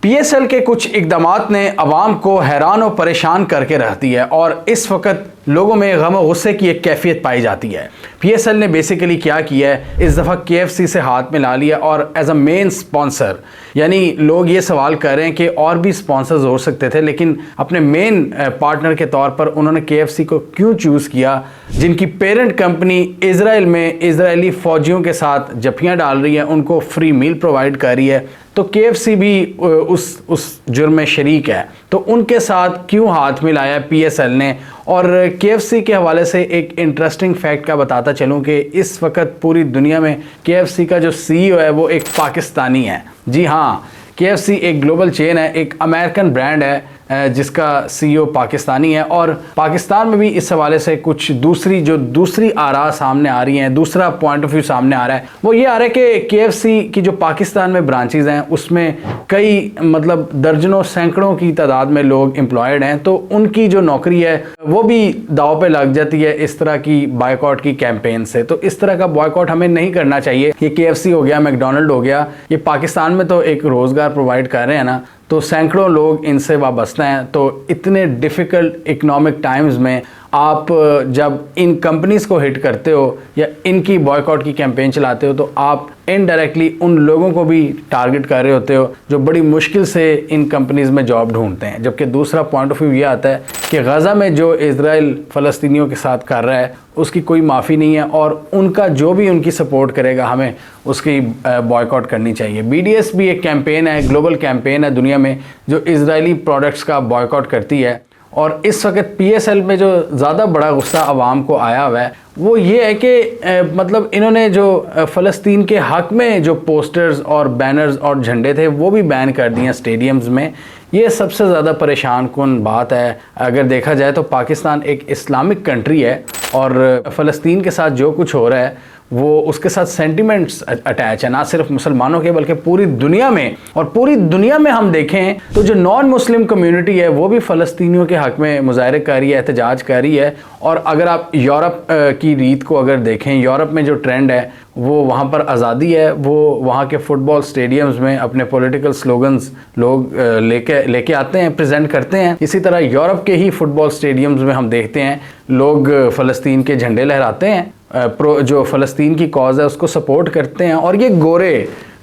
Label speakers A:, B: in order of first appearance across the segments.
A: PSL के कुछ इकदामात ने अवाम को हैरान और परेशान करके रख दिया है और इस वक्त लोगों में गम और गुस्से की एक कैफियत पाई जाती है। पीएसएल ने बेसिकली क्या किया है, इस दफ़ा केएफसी से हाथ मिला लिया और एज अ मेन स्पॉन्सर, यानी लोग ये सवाल कर रहे हैं कि और भी स्पॉन्सर्स हो सकते थे, लेकिन अपने मेन पार्टनर के तौर पर उन्होंने केएफसी को क्यों चूज़ किया, जिनकी पेरेंट कंपनी इजराइल में इजरायली फ़ौजियों के साथ जफियाँ डाल रही है, उनको फ्री मील प्रोवाइड कर रही है, तो केएफसी भी उस जुर्म में शरीक है। तो उनके साथ क्यों हाथ मिलाया पीएसएल ने। और केएफसी के हवाले से एक इंटरेस्टिंग फैक्ट का बताता चलूं कि इस वक्त पूरी दुनिया में केएफसी का जो सीईओ है वो एक पाकिस्तानी है। जी हाँ, केएफसी एक ग्लोबल चेन है, एक अमेरिकन ब्रांड है जिसका सीईओ पाकिस्तानी है। और पाकिस्तान में भी इस हवाले से कुछ दूसरी आरा सामने आ रही हैं, दूसरा पॉइंट ऑफ व्यू सामने आ रहा है। वो ये आ रहा है कि केएफसी की जो पाकिस्तान में ब्रांचेज हैं उसमें कई मतलब दर्जनों सैकड़ों की तादाद में लोग एम्प्लॉयड हैं, तो उनकी जो नौकरी है वो भी दाव पे लग जाती है इस तरह की बायकॉट की कैंपेन से। तो इस तरह का बॉयकॉट हमें नहीं करना चाहिए। ये केएफसी हो गया, मैकडोनल्ड हो गया, ये पाकिस्तान में तो एक रोज़गार प्रोवाइड कर रहे हैं ना, तो सैकड़ों लोग इनसे वाबस्ता हैं। तो इतने डिफ़िकल्ट इकोनॉमिक टाइम्स में आप जब इन कंपनीज़ को हिट करते हो या इनकी बॉयकॉट की कैंपेन चलाते हो, तो आप इनडायरेक्टली उन लोगों को भी टारगेट कर रहे होते हो जो बड़ी मुश्किल से इन कंपनीज़ में जॉब ढूंढते हैं। जबकि दूसरा पॉइंट ऑफ व्यू ये आता है कि गज़ा में जो इजराइल फ़लस्तीनियों के साथ कर रहा है उसकी कोई माफ़ी नहीं है और उनका जो भी उनकी सपोर्ट करेगा हमें उसकी बॉयकॉट करनी चाहिए। बीडीएस भी एक कैंपेन है, ग्लोबल कैंपेन है दुनिया में, जो इजरायली प्रोडक्ट्स का बॉयकॉट करती है। और इस वक्त पीएसएल में जो ज़्यादा बड़ा गुस्सा आवाम को आया हुआ है वो ये है कि मतलब इन्होंने जो फ़लस्तीन के हक़ में जो पोस्टर्स और बैनर्स और झंडे थे वो भी बैन कर दिए हैं स्टेडियम्स में। ये सबसे ज़्यादा परेशान कुन बात है। अगर देखा जाए तो पाकिस्तान एक इस्लामिक कंट्री है और फ़लस्तीन के साथ जो कुछ हो रहा है वो उसके साथ सेंटिमेंट्स अटैच है, ना सिर्फ मुसलमानों के बल्कि पूरी दुनिया में। और पूरी दुनिया में हम देखें तो जो नॉन मुस्लिम कम्युनिटी है वो भी फ़लस्तीनियों के हक़ में मुजाहरे कर रही है, एहतजाज कर रही है। और अगर आप यूरोप की रीत को अगर देखें, यूरोप में जो ट्रेंड है वो वहाँ पर आज़ादी है, वो वहाँ के फुटबॉल स्टेडियम्स में अपने पॉलिटिकल स्लोगन्स लोग लेके आते हैं, प्रेजेंट करते हैं। इसी तरह यूरोप के ही फुटबॉल स्टेडियम्स में हम देखते हैं लोग फ़लस्तीन के झंडे लहराते हैं, जो फ़लस्तीन की कॉज है उसको सपोर्ट करते हैं। और ये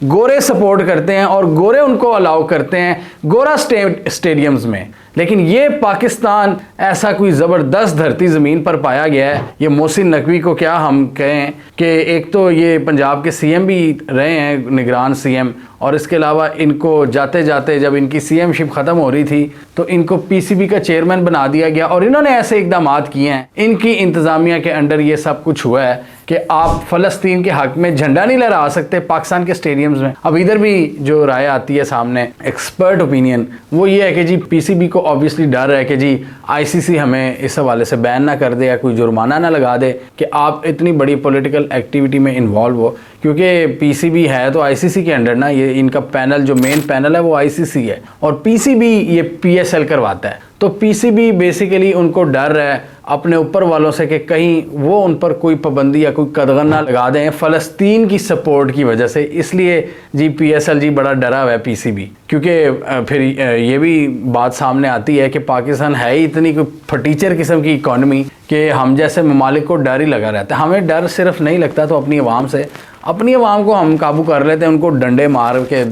A: गोरे सपोर्ट करते हैं और गोरे उनको अलाउ करते हैं गोरा स्टेडियम्स में। लेकिन ये पाकिस्तान ऐसा कोई ज़बरदस्त धरती ज़मीन पर पाया गया है। ये मोहसिन नकवी को क्या हम कहें कि एक तो ये पंजाब के सीएम भी रहे हैं, निगरान सीएम, और इसके अलावा इनको जाते जाते जब इनकी सीएमशिप ख़त्म हो रही थी तो इनको पीसीबी का चेयरमैन बना दिया गया। और इन्होंने ऐसे इकदामात किए हैं, इनकी इंतज़ामिया के अंडर ये सब कुछ हुआ है कि आप फ़लस्तीन के हक़ में झंडा नहीं लहरा सकते पाकिस्तान के स्टेडियम्स में। अब इधर भी जो राय आती है सामने, एक्सपर्ट ओपिनियन, वो ये है कि जी पीसीबी को ऑब्वियसली डर है कि जी आईसीसी हमें इस हवाले से बैन ना कर दे या कोई जुर्माना ना लगा दे कि आप इतनी बड़ी पॉलिटिकल एक्टिविटी में इन्वॉल्व हो, क्योंकि पीसीबी है तो आईसीसी के अंडर ना, ये इनका पैनल जो मेन पैनल है वो आईसीसी है और पीसीबी ये पीएसएल करवाता है। तो पीसीबी बेसिकली उनको डर है अपने ऊपर वालों से कि कहीं वो उन पर कोई पाबंदी या कोई कदगन ना लगा दें फ़लस्तीन की सपोर्ट की वजह से। इसलिए जी पीएसएल जी बड़ा डरा हुआ है पीसीबी, क्योंकि फिर ये भी बात सामने आती है कि पाकिस्तान है ही इतनी कोई फटीचर किस्म की इकॉनमी कि हम जैसे ममालिक को डर ही लगा रहता है। हमें डर सिर्फ नहीं लगता तो अपनी आवाम से, अपनी आवाम को हम काबू कर लेते हैं, उनको डंडे मार के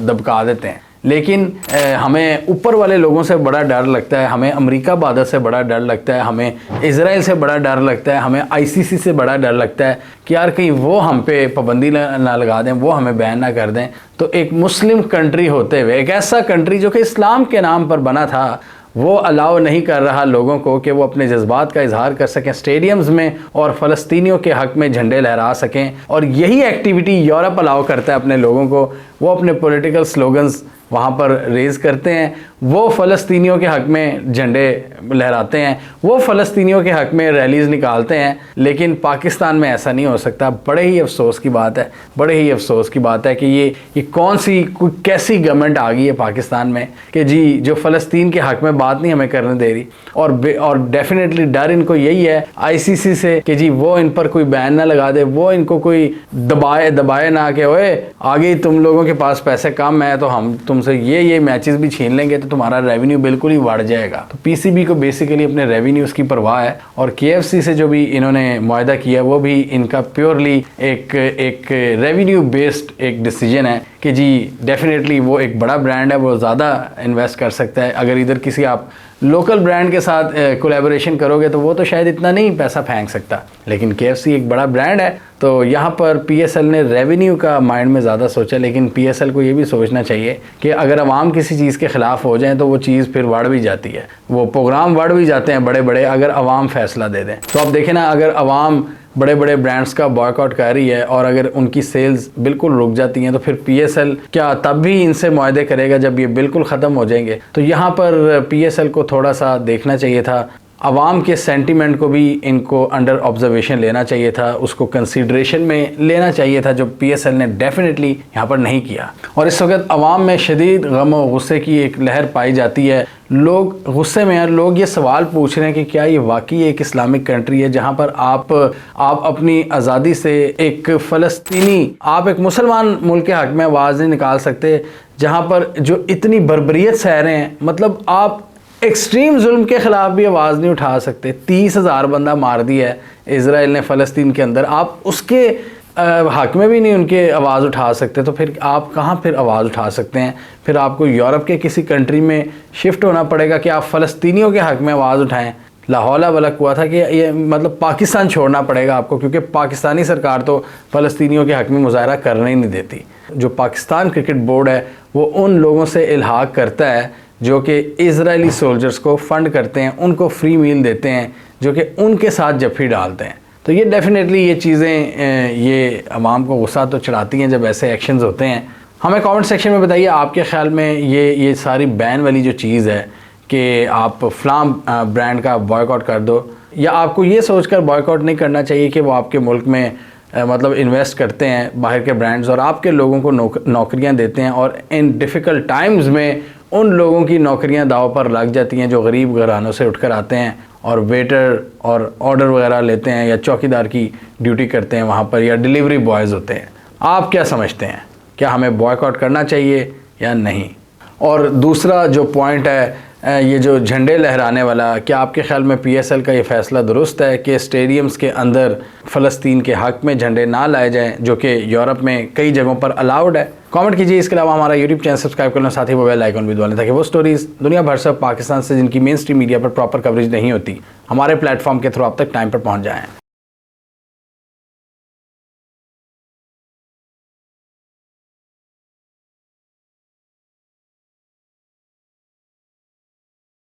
A: दबका देते हैं। लेकिन हमें ऊपर वाले लोगों से बड़ा डर लगता है, हमें अमेरिका बादर से बड़ा डर लगता है, हमें इजराइल से बड़ा डर लगता है, हमें आईसीसी से बड़ा डर लगता है कि यार कहीं वो हम पे पाबंदी ना लगा दें, वो हमें बैन ना कर दें। तो एक मुस्लिम कंट्री होते हुए, एक ऐसा कंट्री जो कि इस्लाम के नाम पर बना था, वो अलाउ नहीं कर रहा लोगों को कि वो अपने जज्बात का इजहार कर सकें स्टेडियम्स में और फ़लस्तीनियों के हक़ में झंडे लहरा सकें। और यही एक्टिविटी यूरोप अलाउ करता है अपने लोगों को। वो अपने पॉलिटिकल स्लोगन्स वहाँ पर रेज़ करते हैं, वो फ़लस्तीनियों के हक़ में झंडे लहराते हैं, वो फ़लस्तीनियों के हक़ में रैलीज़ निकालते हैं। लेकिन पाकिस्तान में ऐसा नहीं हो सकता। बड़े ही अफसोस की बात है, बड़े ही अफसोस की बात है कि ये कौन सी कोई कैसी गवर्नमेंट आ गई है पाकिस्तान में कि जी जो फ़लस्तीन के हक़ में बात नहीं हमें करने दे रही। और डेफिनेटली डर इनको यही है आईसीसी से कि जी वो इन पर कोई बैन ना लगा दे, वो इनको कोई दबाए ना कि ओए आगे तुम लोगों के के पास पैसे कम है तो हम तुमसे ये मैचेस भी छीन लेंगे तो तुम्हारा रेवेन्यू बिल्कुल ही बढ़ जाएगा। तो पीसीबी को बेसिकली अपने रेवेन्यूज़ की परवाह है और केएफसी से जो भी इन्होंने मुआहदा किया वो भी इनका प्योरली एक रेवेन्यू बेस्ड एक डिसीजन है कि जी डेफिनेटली वो एक बड़ा ब्रांड है, वो ज़्यादा इन्वेस्ट कर सकता है। अगर इधर किसी आप लोकल ब्रांड के साथ कोलैबोरेशन करोगे तो वो तो शायद इतना नहीं पैसा फेंक सकता, लेकिन केएफसी एक बड़ा ब्रांड है। तो यहाँ पर पीएसएल ने रेवेन्यू का माइंड में ज़्यादा सोचा, लेकिन पीएसएल को ये भी सोचना चाहिए कि अगर अवाम किसी चीज़ के ख़िलाफ़ हो जाए तो वो चीज़ फिर बढ़ भी जाती है, वो प्रोग्राम बढ़ भी जाते हैं बड़े बड़े अगर अवाम फैसला दे दें। तो आप देखें ना, अगर अवाम बड़े बड़े ब्रांड्स का बॉयकॉट कर रही है और अगर उनकी सेल्स बिल्कुल रुक जाती हैं तो फिर पीएसएल क्या तब भी इनसे मुआहदे करेगा जब ये बिल्कुल ख़त्म हो जाएंगे। तो यहाँ पर पीएसएल को थोड़ा सा देखना चाहिए था, अवाम के सेंटीमेंट को भी इनको अंडर ऑब्जर्वेशन लेना चाहिए था, उसको कंसीडरेशन में लेना चाहिए था, जो पीएसएल ने डेफिनेटली यहाँ पर नहीं किया। और इस वक्त अवाम में शदीद गम और गुस्से की एक लहर पाई जाती है। लोग गुस्से में हैं, लोग ये सवाल पूछ रहे हैं कि क्या ये वाकई एक इस्लामिक कंट्री है जहाँ पर आप अपनी आज़ादी से एक फ़लस्तीनी, आप एक मुसलमान मुल्क के हक़ में आवाज़ नहीं निकाल सकते, जहाँ पर जो इतनी बर्बरियत सह रहे हैं, मतलब आप एक्सट्रीम जुल्म के ख़िलाफ़ भी आवाज़ नहीं उठा सकते। 30,000 बंदा मार दिया है इज़राइल ने फ़लस्तीन के अंदर, आप उसके हक़ में भी नहीं उनके आवाज़ उठा सकते, तो फिर आप कहाँ फिर आवाज़ उठा सकते हैं? फिर आपको यूरोप के किसी कंट्री में शिफ्ट होना पड़ेगा कि आप फ़लस्तीनियों के हक़ में आवाज़ उठाएँ। लाहौला वलक हुआ था कि ये मतलब पाकिस्तान छोड़ना पड़ेगा आपको, क्योंकि पाकिस्तानी सरकार तो फ़लस्तीनियों के हक़ में मुज़ाहरा करने ही नहीं देती। जो पाकिस्तान क्रिकेट बोर्ड है वो उन लोगों से इल्हाक़ करता है जो कि इज़राइली सोल्जर्स को फ़ंड करते हैं, उनको फ्री मील देते हैं, जो कि उनके साथ जफ्फी डालते हैं। तो ये डेफिनेटली ये चीज़ें ये अवाम को गुस्सा तो चढ़ाती हैं जब ऐसे एक्शंस होते हैं। हमें कमेंट सेक्शन में बताइए आपके ख़्याल में ये सारी बैन वाली जो चीज़ है कि आप फ़लाँ ब्रांड का बॉयकॉट कर दो, या आपको ये सोचकर बॉयकॉट नहीं करना चाहिए कि वो आपके मुल्क में मतलब इन्वेस्ट करते हैं बाहर के ब्रांड्स और आपके लोगों को नौकरियां देते हैं और इन डिफ़िकल्ट टाइम्स में उन लोगों की नौकरियां दाव पर लग जाती हैं जो गरीब घरानों से उठकर आते हैं और वेटर और ऑर्डर वगैरह लेते हैं या चौकीदार की ड्यूटी करते हैं वहाँ पर, या डिलीवरी बॉयज़ होते हैं। आप क्या समझते हैं, क्या हमें बॉयकॉट करना चाहिए या नहीं? और दूसरा जो पॉइंट है ये जो झंडे लहराने वाला, क्या आपके ख्याल में पीएसएल का ये फ़ैसला दुरुस्त है कि स्टेडियम्स के अंदर फ़लस्तीन के हक़ में झंडे ना लाए जाएं, जो कि यूरोप में कई जगहों पर अलाउड है? कमेंट कीजिए। इसके अलावा हमारा यूट्यूब चैनल सब्सक्राइब करना, साथ ही वो बेल आइकन भी दबा लें ताकि वो स्टोरीज़ दुनिया भर से पाकिस्तान से जिनकी मेन स्ट्रीम मीडिया पर प्रॉपर कवरेज नहीं होती हमारे प्लेटफॉर्म के थ्रू आप तक टाइम पर पहुँच जाएँ।